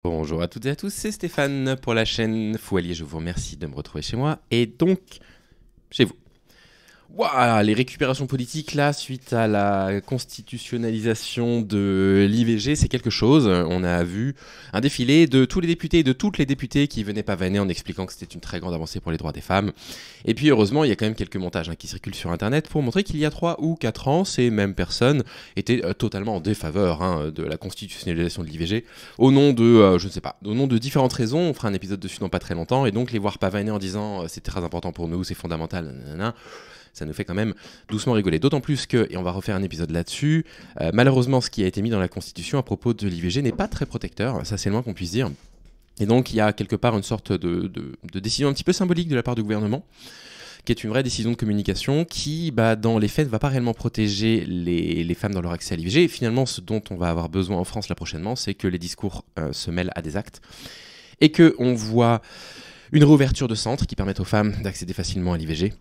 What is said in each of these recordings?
Bonjour à toutes et à tous, c'est Stéphane pour la chaîne Foualier. Je vous remercie de me retrouver chez moi et donc chez vous. Waouh, les récupérations politiques là, suite à la constitutionnalisation de l'IVG, c'est quelque chose. On a vu un défilé de tous les députés et de toutes les députées qui venaient pavaner en expliquant que c'était une très grande avancée pour les droits des femmes. Et puis heureusement, il y a quand même quelques montages qui circulent sur Internet pour montrer qu'il y a 3 ou 4 ans, ces mêmes personnes étaient totalement en défaveur de la constitutionnalisation de l'IVG, au nom de, je ne sais pas, au nom de différentes raisons. On fera un épisode dessus dans pas très longtemps, et donc les voir pavaner en disant c'est très important pour nous, c'est fondamental, nanana, ça nous fait quand même doucement rigoler. D'autant plus que, et on va refaire un épisode là-dessus, malheureusement ce qui a été mis dans la Constitution à propos de l'IVG n'est pas très protecteur, ça c'est le moins qu'on puisse dire. Et donc il y a quelque part une sorte de décision un petit peu symbolique de la part du gouvernement, qui est une vraie décision de communication qui, dans les faits, ne va pas réellement protéger les femmes dans leur accès à l'IVG. Et finalement, ce dont on va avoir besoin en France là prochainement, c'est que les discours se mêlent à des actes et qu'on voit une réouverture de centres qui permettent aux femmes d'accéder facilement à l'IVG.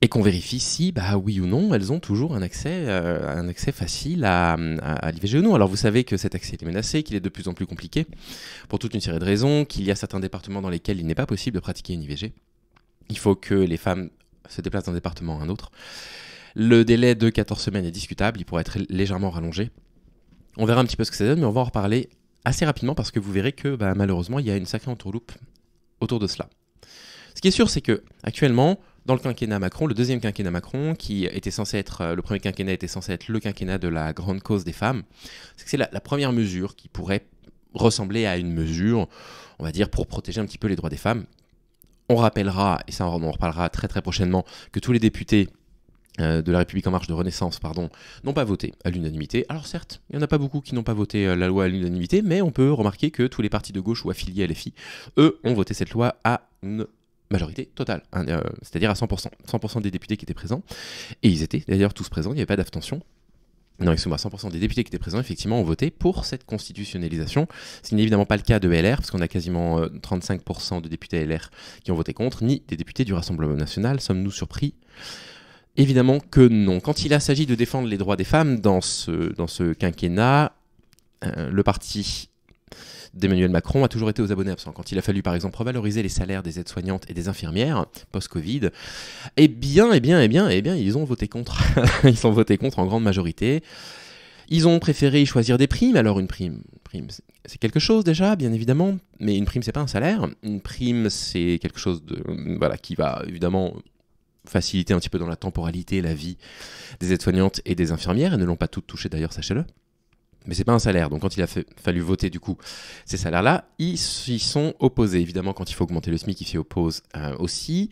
Et qu'on vérifie si, oui ou non, elles ont toujours un accès facile à l'IVG ou non. Alors vous savez que cet accès est menacé, qu'il est de plus en plus compliqué, pour toute une série de raisons, qu'il y a certains départements dans lesquels il n'est pas possible de pratiquer une IVG. Il faut que les femmes se déplacent d'un département à un autre. Le délai de 14 semaines est discutable, il pourrait être légèrement rallongé. On verra un petit peu ce que ça donne, mais on va en reparler assez rapidement parce que vous verrez que malheureusement, il y a une sacrée entourloupe autour de cela. Ce qui est sûr, c'est que actuellement, dans le quinquennat Macron, le deuxième quinquennat Macron, qui était censé être, le premier quinquennat était censé être le quinquennat de la grande cause des femmes, c'est que c'est la première mesure qui pourrait ressembler à une mesure, on va dire, pour protéger un petit peu les droits des femmes. On rappellera, et ça on en reparlera très très prochainement, que tous les députés de la République en marche de Renaissance, n'ont pas voté à l'unanimité. Alors certes, il n'y en a pas beaucoup qui n'ont pas voté la loi à l'unanimité, mais on peut remarquer que tous les partis de gauche ou affiliés à LFI, eux, ont voté cette loi à une majorité totale, c'est-à-dire à 100%. 100% des députés qui étaient présents, et ils étaient d'ailleurs tous présents, il n'y avait pas d'abstention. Non, excusez-moi, 100% des députés qui étaient présents, effectivement, ont voté pour cette constitutionnalisation. Ce n'est évidemment pas le cas de LR, parce qu'on a quasiment 35% de députés LR qui ont voté contre, ni des députés du Rassemblement national. Sommes-nous surpris ? Évidemment que non. Quand il s'agit de défendre les droits des femmes dans ce quinquennat, le parti d'Emmanuel Macron a toujours été aux abonnés absents. Quand il a fallu, par exemple, revaloriser les salaires des aides-soignantes et des infirmières post-Covid, ils ont voté contre. Ils ont voté contre en grande majorité. Ils ont préféré choisir des primes. Alors une prime, c'est quelque chose déjà, bien évidemment, mais une prime, c'est pas un salaire. Une prime, c'est quelque chose qui va évidemment faciliter un petit peu dans la temporalité la vie des aides-soignantes et des infirmières. Elles ne l'ont pas toutes touchées d'ailleurs, sachez-le. Mais c'est pas un salaire, donc quand il a fallu voter du coup ces salaires-là, ils s'y sont opposés. Évidemment, quand il faut augmenter le SMIC, ils s'y opposent aussi.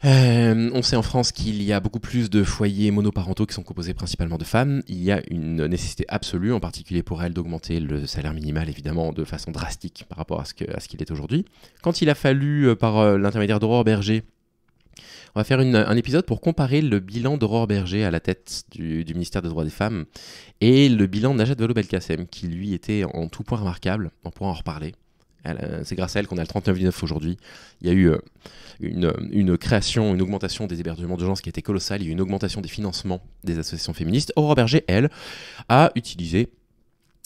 On sait en France qu'il y a beaucoup plus de foyers monoparentaux qui sont composés principalement de femmes. Il y a une nécessité absolue, en particulier pour elles, d'augmenter le salaire minimal, évidemment, de façon drastique par rapport à ce qu'il est aujourd'hui. Quand il a fallu, par l'intermédiaire d'Aurore Bergé, on va faire un épisode pour comparer le bilan d'Aurore Bergé à la tête du ministère des Droits des Femmes et le bilan de Najat Vallaud-Belkacem, qui lui était en tout point remarquable. On pourra en reparler. C'est grâce à elle qu'on a le 39,9 aujourd'hui. Il y a eu une création, une augmentation des hébergements d'urgence qui était colossale. Il y a eu une augmentation des financements des associations féministes. Aurore Bergé, elle, a utilisé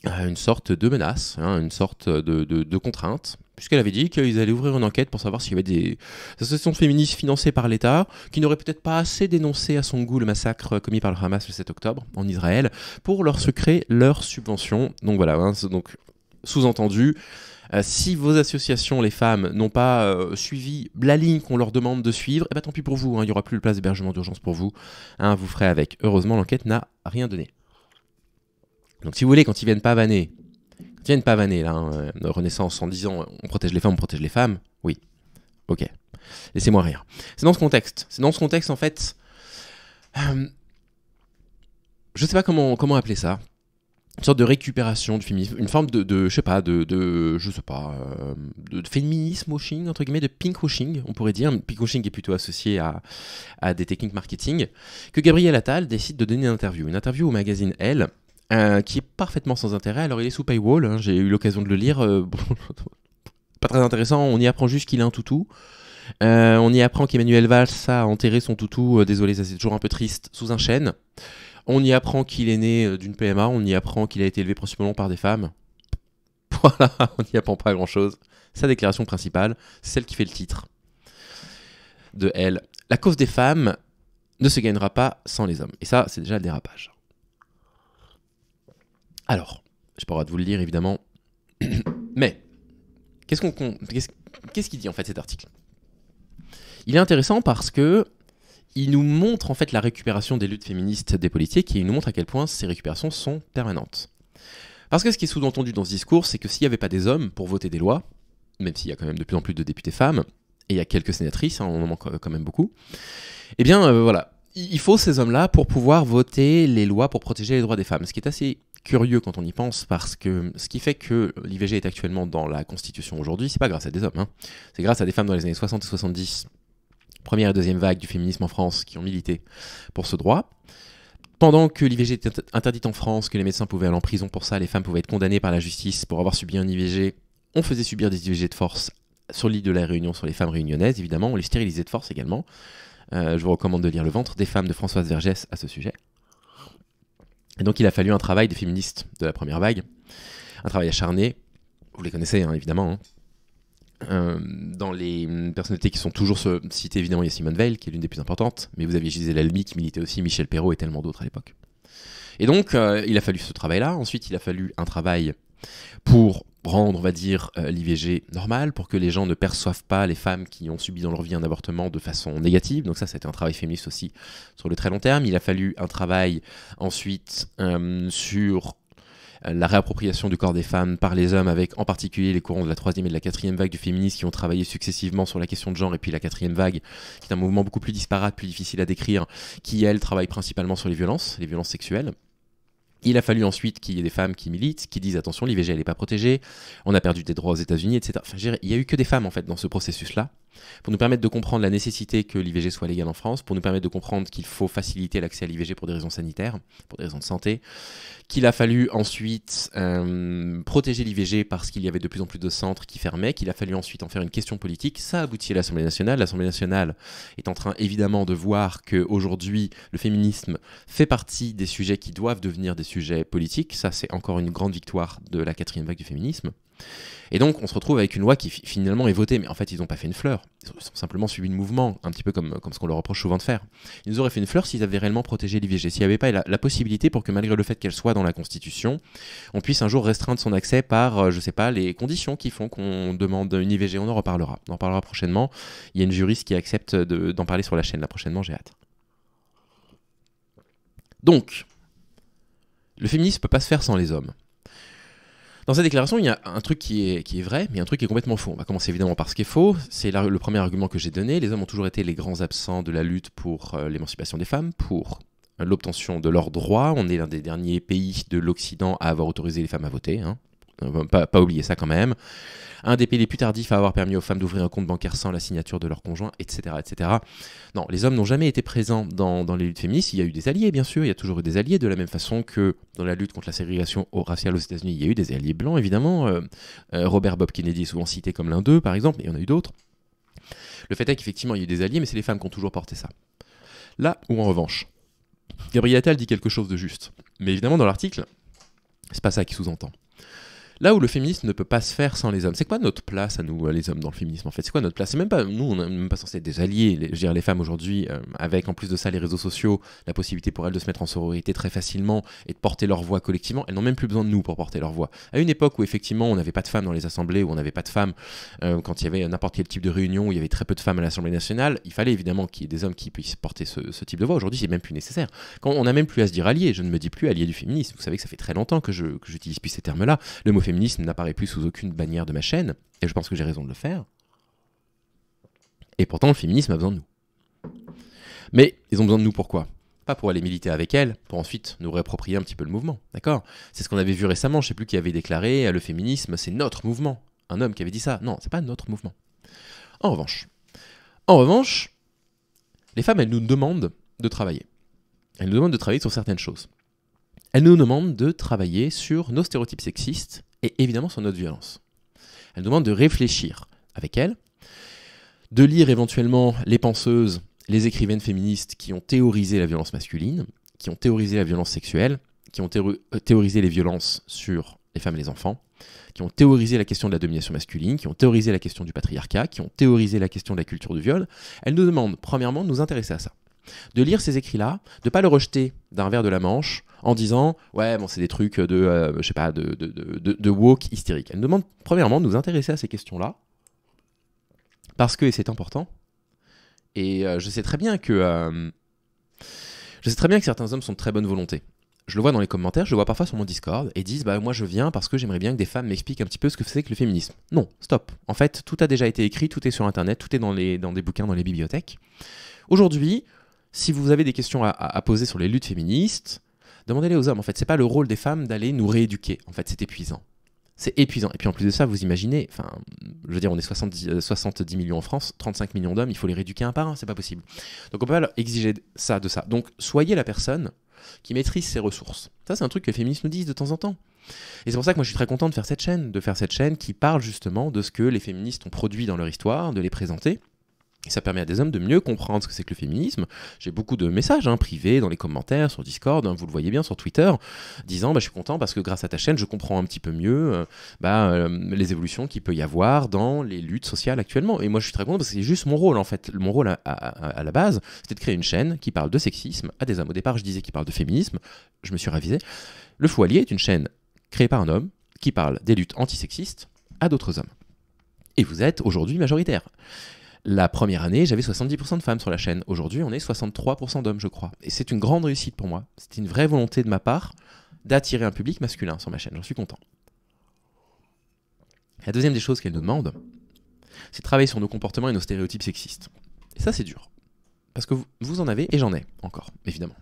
une sorte de menace, une sorte de contrainte, puisqu'elle avait dit qu'ils allaient ouvrir une enquête pour savoir s'il y avait des associations féministes financées par l'État qui n'auraient peut-être pas assez dénoncé à son goût le massacre commis par le Hamas le 7 octobre en Israël pour leur sucrer leurs subventions. Donc voilà, donc sous-entendu, si vos associations, les femmes, n'ont pas suivi la ligne qu'on leur demande de suivre, tant pis pour vous, il n'y aura plus de place d'hébergement d'urgence pour vous, vous ferez avec. Heureusement, l'enquête n'a rien donné. Donc si vous voulez, quand ils viennent pavaner, Renaissance en disant on protège les femmes, oui, ok, laissez-moi rire. C'est dans ce contexte, en fait, je sais pas comment appeler ça, une sorte de récupération du féminisme, une forme de féminisme washing, entre guillemets, de pink washing, on pourrait dire. Pink washing est plutôt associé à des techniques marketing, que Gabriel Attal décide de donner une interview au magazine Elle, qui est parfaitement sans intérêt. Alors il est sous paywall, j'ai eu l'occasion de le lire, pas très intéressant, on y apprend juste qu'il a un toutou, on y apprend qu'Emmanuel Valls a enterré son toutou, désolé ça c'est toujours un peu triste, sous un chêne, on y apprend qu'il est né d'une PMA, on y apprend qu'il a été élevé principalement par des femmes. Voilà, on n'y apprend pas grand-chose. Sa déclaration principale, c'est celle qui fait le titre de elle. La cause des femmes ne se gagnera pas sans les hommes. Et ça, c'est déjà le dérapage. Alors, je n'ai pas le droit de vous le lire, évidemment. Mais, qu'est-ce qu'il dit en fait cet article ? Il est intéressant parce que il nous montre en fait la récupération des luttes féministes des politiques et il nous montre à quel point ces récupérations sont permanentes. Parce que ce qui est sous-entendu dans ce discours, c'est que s'il n'y avait pas des hommes pour voter des lois, même s'il y a quand même de plus en plus de députés femmes, et il y a quelques sénatrices, on en manque quand même beaucoup, eh bien voilà, il faut ces hommes-là pour pouvoir voter les lois pour protéger les droits des femmes. Ce qui est assez curieux quand on y pense, parce que ce qui fait que l'IVG est actuellement dans la Constitution aujourd'hui, c'est pas grâce à des hommes, hein. C'est grâce à des femmes dans les années 60 et 70, première et deuxième vague du féminisme en France, qui ont milité pour ce droit. Pendant que l'IVG était interdite en France, que les médecins pouvaient aller en prison pour ça, les femmes pouvaient être condamnées par la justice pour avoir subi un IVG, on faisait subir des IVG de force sur l'île de la Réunion, sur les femmes réunionnaises, évidemment, on les stérilisait de force également. Je vous recommande de lire Le ventre des femmes de Françoise Vergès à ce sujet. Et donc il a fallu un travail des féministes de la première vague, un travail acharné, vous les connaissez hein, évidemment, hein. Dans les personnalités qui sont toujours citées, évidemment, il y a Simone Veil, qui est l'une des plus importantes, mais vous aviez Gisèle Halimi qui militait aussi, Michel Perrault et tellement d'autres à l'époque. Et donc, il a fallu ce travail-là. Ensuite, il a fallu un travail pour rendre, on va dire, l'IVG normal, pour que les gens ne perçoivent pas les femmes qui ont subi dans leur vie un avortement de façon négative. Donc ça a été un travail féministe aussi sur le très long terme. Il a fallu un travail ensuite sur la réappropriation du corps des femmes par les hommes, avec en particulier les courants de la 3e et de la 4e vague du féminisme qui ont travaillé successivement sur la question de genre, et puis la 4e vague, qui est un mouvement beaucoup plus disparate, plus difficile à décrire, qui, elle, travaille principalement sur les violences sexuelles. Il a fallu ensuite qu'il y ait des femmes qui militent, qui disent attention, l'IVG elle n'est pas protégée, on a perdu des droits aux États-Unis, etc. Enfin, il n'y a eu que des femmes en fait dans ce processus-là, pour nous permettre de comprendre la nécessité que l'IVG soit légale en France, pour nous permettre de comprendre qu'il faut faciliter l'accès à l'IVG pour des raisons sanitaires, pour des raisons de santé, qu'il a fallu ensuite protéger l'IVG parce qu'il y avait de plus en plus de centres qui fermaient, qu'il a fallu ensuite en faire une question politique. Ça a abouti à l'Assemblée nationale. L'Assemblée nationale est en train évidemment de voir qu'aujourd'hui le féminisme fait partie des sujets qui doivent devenir des sujets politiques. Ça, c'est encore une grande victoire de la 4e vague du féminisme. Et donc on se retrouve avec une loi qui finalement est votée, mais en fait ils n'ont pas fait une fleur, ils ont simplement suivi le mouvement, un petit peu comme ce qu'on leur reproche souvent de faire. Ils nous auraient fait une fleur s'ils avaient réellement protégé l'IVG, s'il n'y avait pas la possibilité pour que malgré le fait qu'elle soit dans la Constitution, on puisse un jour restreindre son accès par, je sais pas, les conditions qui font qu'on demande une IVG. On en reparlera prochainement, il y a une juriste qui accepte d'en parler sur la chaîne, là prochainement, j'ai hâte. Donc, le féminisme ne peut pas se faire sans les hommes. Dans cette déclaration, il y a un truc qui est vrai, mais un truc qui est complètement faux. On va commencer évidemment par ce qui est faux. C'est le premier argument que j'ai donné. Les hommes ont toujours été les grands absents de la lutte pour l'émancipation des femmes, pour l'obtention de leurs droits. On est l'un des derniers pays de l'Occident à avoir autorisé les femmes à voter, hein. On ne va pas oublier ça quand même. Un des pays les plus tardifs à avoir permis aux femmes d'ouvrir un compte bancaire sans la signature de leur conjoint, etc., etc. Non, les hommes n'ont jamais été présents dans les luttes féministes. Il y a eu des alliés, bien sûr, il y a toujours eu des alliés, de la même façon que dans la lutte contre la ségrégation raciale aux États-Unis, il y a eu des alliés blancs, évidemment. Robert Bob Kennedy est souvent cité comme l'un d'eux, par exemple, mais il y en a eu d'autres. Le fait est qu'effectivement, il y a eu des alliés, mais c'est les femmes qui ont toujours porté ça. Là où, en revanche, Gabriel Attal dit quelque chose de juste. Mais évidemment, dans l'article, c'est pas ça qu'il sous-entend. Là où le féminisme ne peut pas se faire sans les hommes, c'est quoi notre place à nous, les hommes, dans le féminisme en fait? C'est quoi notre place? C'est même pas, nous, on n'est même pas censé être des alliés. Je veux dire, les femmes aujourd'hui, avec en plus de ça les réseaux sociaux, la possibilité pour elles de se mettre en sororité très facilement et de porter leur voix collectivement, elles n'ont même plus besoin de nous pour porter leur voix. À une époque où effectivement on n'avait pas de femmes dans les assemblées, où on n'avait pas de femmes, quand il y avait n'importe quel type de réunion où il y avait très peu de femmes à l'Assemblée nationale, il fallait évidemment qu'il y ait des hommes qui puissent porter ce type de voix. Aujourd'hui, c'est même plus nécessaire. Quand on n'a même plus à se dire allié, je ne me dis plus allié du féminisme. Vous savez que ça fait très longtemps que j'utilise plus ces termes-là. Le mot féminisme n'apparaît plus sous aucune bannière de ma chaîne, et je pense que j'ai raison de le faire. Et pourtant, le féminisme a besoin de nous. Mais ils ont besoin de nous pourquoi? Pas pour aller militer avec elles, pour ensuite nous réapproprier un petit peu le mouvement, d'accord? C'est ce qu'on avait vu récemment, je sais plus qui avait déclaré, le féminisme, c'est notre mouvement. Un homme qui avait dit ça. Non, c'est pas notre mouvement. En revanche, les femmes, elles nous demandent de travailler. Elles nous demandent de travailler sur certaines choses. Elles nous demandent de travailler sur nos stéréotypes sexistes et évidemment sur notre violence. Elles nous demandent de réfléchir avec elles, de lire éventuellement les penseuses, les écrivaines féministes qui ont théorisé la violence masculine, qui ont théorisé la violence sexuelle, qui ont théorisé les violences sur les femmes et les enfants, qui ont théorisé la question de la domination masculine, qui ont théorisé la question du patriarcat, qui ont théorisé la question de la culture du viol, elles nous demandent premièrement de nous intéresser à ça. De lire ces écrits-là, de ne pas le rejeter d'un verre de la Manche en disant « ouais, bon, c'est des trucs de woke hystérique ». Elles nous demandent premièrement de nous intéresser à ces questions-là, parce que, et c'est important, et je sais très bien que certains hommes sont de très bonne volonté. Je le vois dans les commentaires, je le vois parfois sur mon Discord, et disent bah moi je viens parce que j'aimerais bien que des femmes m'expliquent un petit peu ce que c'est que le féminisme. Non, stop. En fait, tout a déjà été écrit, tout est sur internet, tout est dans des bouquins, dans les bibliothèques. Aujourd'hui, si vous avez des questions à poser sur les luttes féministes, demandez-les aux hommes. En fait, c'est pas le rôle des femmes d'aller nous rééduquer. En fait, c'est épuisant. C'est épuisant. Et puis en plus de ça, vous imaginez, enfin, je veux dire, on est 70 millions en France, 35 millions d'hommes, il faut les rééduquer un par un, c'est pas possible. Donc on peut pas exiger ça de ça. Donc soyez la personne qui maîtrise ses ressources. Ça, c'est un truc que les féministes nous disent de temps en temps. Et c'est pour ça que moi je suis très content de faire cette chaîne qui parle justement de ce que les féministes ont produit dans leur histoire, de les présenter. Et ça permet à des hommes de mieux comprendre ce que c'est que le féminisme. J'ai beaucoup de messages privés dans les commentaires, sur Discord, vous le voyez bien sur Twitter, disant je suis content parce que grâce à ta chaîne, je comprends un petit peu mieux les évolutions qu'il peut y avoir dans les luttes sociales actuellement. Et moi je suis très content parce que c'est juste mon rôle en fait. Mon rôle à la base, c'était de créer une chaîne qui parle de sexisme à des hommes. Au départ, je disais qu'il parle de féminisme, je me suis ravisé. Le Fou Allié est une chaîne créée par un homme qui parle des luttes antisexistes à d'autres hommes. Et vous êtes aujourd'hui majoritaire. La première année, j'avais 70% de femmes sur la chaîne. Aujourd'hui, on est 63% d'hommes, je crois. Et c'est une grande réussite pour moi. C'était une vraie volonté de ma part d'attirer un public masculin sur ma chaîne. J'en suis content. La deuxième des choses qu'elle nous demande, c'est de travailler sur nos comportements et nos stéréotypes sexistes. Et ça, c'est dur. Parce que vous en avez, et j'en ai encore, évidemment.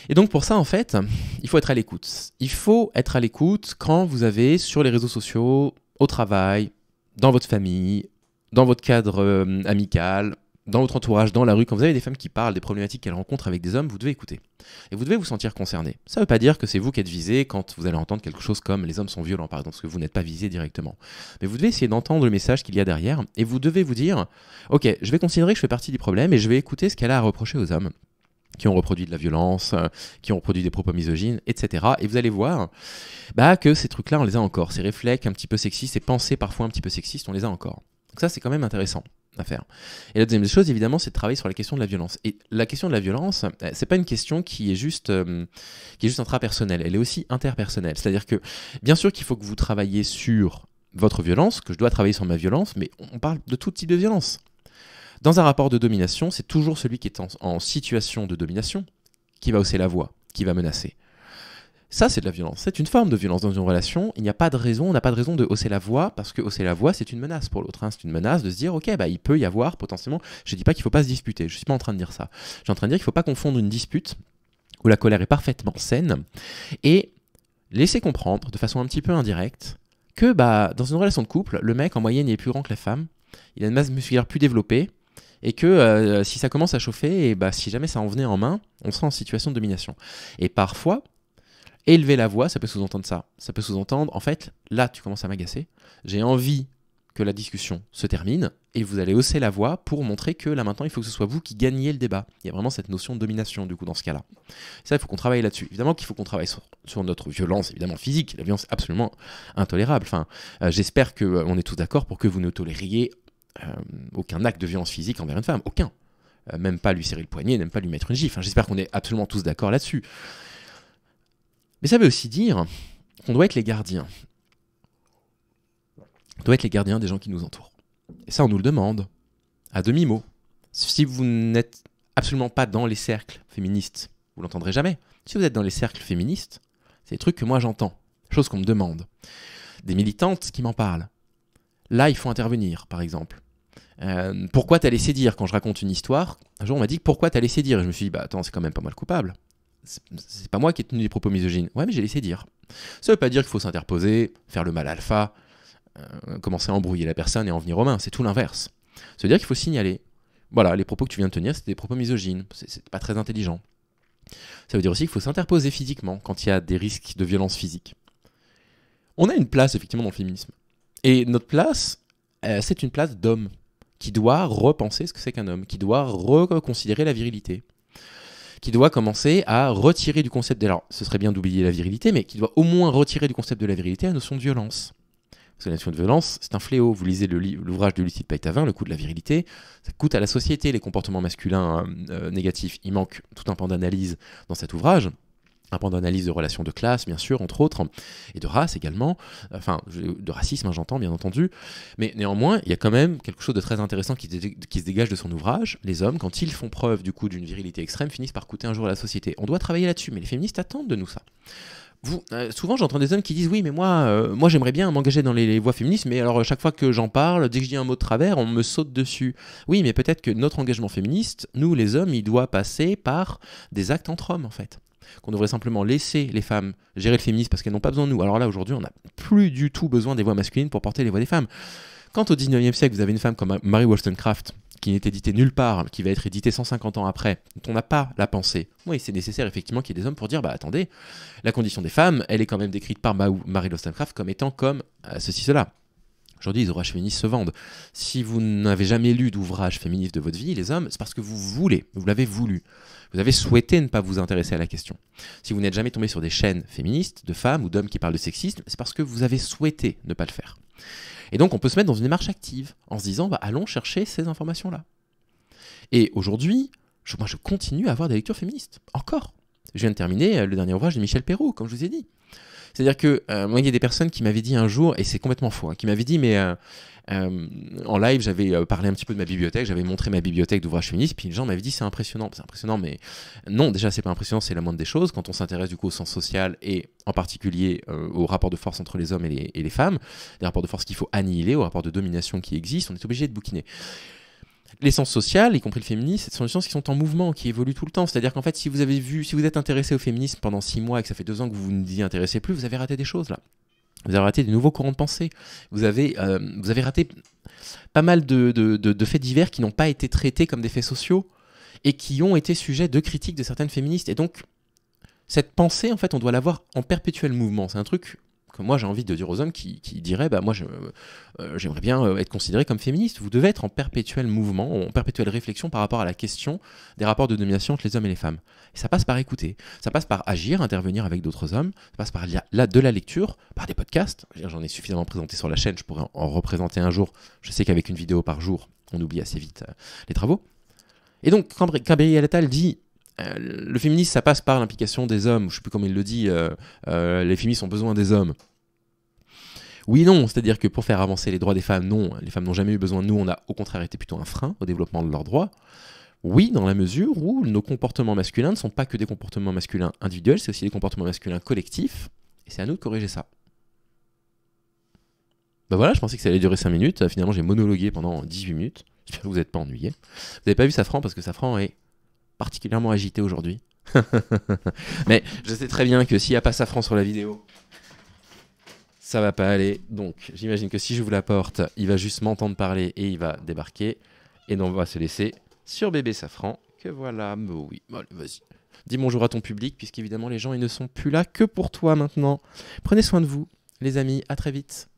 Et donc pour ça, en fait, il faut être à l'écoute. Il faut être à l'écoute quand vous avez sur les réseaux sociaux, au travail, dans votre famille, dans votre cadre amical, dans votre entourage, dans la rue, quand vous avez des femmes qui parlent des problématiques qu'elles rencontrent avec des hommes, vous devez écouter. Et vous devez vous sentir concerné. Ça ne veut pas dire que c'est vous qui êtes visé quand vous allez entendre quelque chose comme « les hommes sont violents », par exemple, parce que vous n'êtes pas visé directement. Mais vous devez essayer d'entendre le message qu'il y a derrière, et vous devez vous dire « ok, je vais considérer que je fais partie du problème, et je vais écouter ce qu'elle a à reprocher aux hommes qui ont reproduit de la violence, qui ont reproduit des propos misogynes, etc. » Et vous allez voir que ces trucs-là, on les a encore. Ces réflexes un petit peu sexistes, ces pensées parfois un petit peu sexistes, on les a encore. Donc ça, c'est quand même intéressant à faire. Et la deuxième chose, évidemment, c'est de travailler sur la question de la violence. Et la question de la violence, c'est pas une question qui est juste intrapersonnelle, elle est aussi interpersonnelle. C'est-à-dire que, bien sûr qu'il faut que vous travailliez sur votre violence, que je dois travailler sur ma violence, mais on parle de tout type de violence. Dans un rapport de domination, c'est toujours celui qui est en situation de domination qui va hausser la voix, qui va menacer. Ça, c'est de la violence. C'est une forme de violence dans une relation. Il n'y a pas de raison, on n'a pas de raison de hausser la voix, parce que hausser la voix, c'est une menace pour l'autre. C'est une menace de se dire, ok, il peut y avoir potentiellement... Je ne dis pas qu'il ne faut pas se disputer, je ne suis pas en train de dire ça. Je suis en train de dire qu'il ne faut pas confondre une dispute, où la colère est parfaitement saine, et laisser comprendre, de façon un petit peu indirecte, que dans une relation de couple, le mec, en moyenne, il est plus grand que la femme, il a une masse musculaire plus développée, et que si ça commence à chauffer, et si jamais ça en venait en main, on sera en situation de domination. Et parfois... élever la voix, ça peut sous-entendre ça. Ça peut sous-entendre, en fait, là, tu commences à m'agacer. J'ai envie que la discussion se termine et vous allez hausser la voix pour montrer que là, maintenant, il faut que ce soit vous qui gagnez le débat. Il y a vraiment cette notion de domination, du coup, dans ce cas-là. Ça, il faut qu'on travaille là-dessus. Évidemment qu'il faut qu'on travaille sur notre violence, évidemment, physique. La violence est absolument intolérable. Enfin, j'espère qu'on est tous d'accord pour que vous ne tolériez aucun acte de violence physique envers une femme. Aucun. Même pas lui serrer le poignet, même pas lui mettre une gifle. Enfin, j'espère qu'on est absolument tous d'accord là-dessus. Mais ça veut aussi dire qu'on doit être les gardiens. On doit être les gardiens des gens qui nous entourent. Et ça, on nous le demande, à demi-mot. Si vous n'êtes absolument pas dans les cercles féministes, vous l'entendrez jamais. Si vous êtes dans les cercles féministes, c'est des trucs que moi j'entends, choses qu'on me demande. Des militantes qui m'en parlent. Là, il faut intervenir, par exemple. Pourquoi t'as laissé dire? Quand je raconte une histoire, un jour on m'a dit pourquoi t'as laissé dire? Et je me suis dit, attends, c'est quand même pas moi le coupable. C'est pas moi qui ai tenu des propos misogynes. Ouais, mais j'ai laissé dire. Ça veut pas dire qu'il faut s'interposer, faire le mal alpha, commencer à embrouiller la personne et en venir aux mains. C'est tout l'inverse. Ça veut dire qu'il faut signaler. Voilà, les propos que tu viens de tenir, c'était des propos misogynes. C'est pas très intelligent. Ça veut dire aussi qu'il faut s'interposer physiquement quand il y a des risques de violence physique. On a une place, effectivement, dans le féminisme. Et notre place, c'est une place d'homme qui doit repenser ce que c'est qu'un homme, qui doit reconsidérer la virilité. qui doit commencer à retirer du concept, alors ce serait bien d'oublier la virilité, mais qui doit au moins retirer du concept de la virilité la notion de violence. Parce que la notion de violence, c'est un fléau. Vous lisez l'ouvrage de Lucille Peytavin, Le coût de la virilité, ça coûte à la société les comportements masculins négatifs. Il manque tout un pan d'analyse dans cet ouvrage. Un point d'analyse de relations de classe, bien sûr, entre autres, et de race également, enfin, de racisme, hein, j'entends, bien entendu, mais néanmoins, il y a quand même quelque chose de très intéressant qui se dégage de son ouvrage. Les hommes, quand ils font preuve, du coup, d'une virilité extrême, finissent par coûter un jour à la société. On doit travailler là-dessus, mais les féministes attendent de nous ça. Souvent, j'entends des hommes qui disent « Oui, mais moi j'aimerais bien m'engager dans les voies féministes, mais alors chaque fois que j'en parle, dès que je dis un mot de travers, on me saute dessus. » Oui, mais peut-être que notre engagement féministe, nous les hommes, il doit passer par des actes entre hommes, en fait. Qu'on devrait simplement laisser les femmes gérer le féminisme parce qu'elles n'ont pas besoin de nous. Alors là, aujourd'hui, on n'a plus du tout besoin des voix masculines pour porter les voix des femmes. Quand au 19e siècle, vous avez une femme comme Mary Wollstonecraft, qui n'est éditée nulle part, qui va être éditée 150 ans après, dont on n'a pas la pensée, oui, c'est nécessaire effectivement qu'il y ait des hommes pour dire, bah attendez, la condition des femmes, elle est quand même décrite par Mary Wollstonecraft comme étant comme ceci, cela. Aujourd'hui, les ouvrages féministes se vendent. Si vous n'avez jamais lu d'ouvrage féministe de votre vie, les hommes, c'est parce que vous l'avez voulu. Vous avez souhaité ne pas vous intéresser à la question. Si vous n'êtes jamais tombé sur des chaînes féministes, de femmes ou d'hommes qui parlent de sexisme, c'est parce que vous avez souhaité ne pas le faire. Et donc, on peut se mettre dans une démarche active, en se disant, bah, allons chercher ces informations-là. Et aujourd'hui, moi, je continue à avoir des lectures féministes. Encore. Je viens de terminer le dernier ouvrage de Michel Perrault, comme je vous ai dit. C'est-à-dire que, moi, il y a des personnes qui m'avaient dit un jour, et c'est complètement faux, hein, qui m'avaient dit, mais en live, j'avais parlé un petit peu de ma bibliothèque, j'avais montré ma bibliothèque d'ouvrages féministes, puis les gens m'avaient dit, c'est impressionnant, mais non, déjà, c'est pas impressionnant, c'est la moindre des choses. Quand on s'intéresse du coup au sens social, et en particulier au rapport de force entre les hommes et les femmes, des rapports de force qu'il faut annihiler, aux rapports de domination qui existent, on est obligé de bouquiner. Les sciences sociales, y compris le féminisme, ce sont des sciences qui sont en mouvement, qui évoluent tout le temps. C'est-à-dire qu'en fait, si vous êtes intéressé au féminisme pendant 6 mois et que ça fait 2 ans que vous ne vous y intéressez plus, vous avez raté des choses là. Vous avez raté des nouveaux courants de pensée. Vous avez raté pas mal de faits divers qui n'ont pas été traités comme des faits sociaux et qui ont été sujets de critiques de certaines féministes. Et donc, cette pensée, en fait, on doit l'avoir en perpétuel mouvement. C'est un truc que moi j'ai envie de dire aux hommes qui diraient bah moi j'aimerais bien être considéré comme féministe. Vous devez être en perpétuel mouvement, en perpétuelle réflexion par rapport à la question des rapports de domination entre les hommes et les femmes. Et ça passe par écouter, ça passe par agir, intervenir avec d'autres hommes, ça passe par de la lecture, par des podcasts. J'en ai suffisamment présenté sur la chaîne, je pourrais en représenter un jour. Je sais qu'avec une vidéo par jour, on oublie assez vite les travaux. Et donc quand Gabriel Attal dit le féminisme, ça passe par l'implication des hommes. Je ne sais plus comment il le dit. Les féministes ont besoin des hommes. Oui, non. C'est-à-dire que pour faire avancer les droits des femmes, non. Les femmes n'ont jamais eu besoin de nous. On a au contraire été plutôt un frein au développement de leurs droits. Oui, dans la mesure où nos comportements masculins ne sont pas que des comportements masculins individuels, c'est aussi des comportements masculins collectifs. Et c'est à nous de corriger ça. Ben voilà, je pensais que ça allait durer 5 minutes. Finalement, j'ai monologué pendant 18 minutes. J'espère que vous n'êtes pas ennuyés. Vous n'avez pas vu Safran parce que Safran est particulièrement agité aujourd'hui. Mais je sais très bien que s'il n'y a pas Safran sur la vidéo, ça va pas aller. Donc j'imagine que si je vous la porte, il va juste m'entendre parler et il va débarquer. Et donc on va se laisser sur bébé Safran. Que voilà, mais oui, allez, vas-y. Dis bonjour à ton public, puisqu'évidemment les gens ils ne sont plus là que pour toi maintenant. Prenez soin de vous, les amis, à très vite.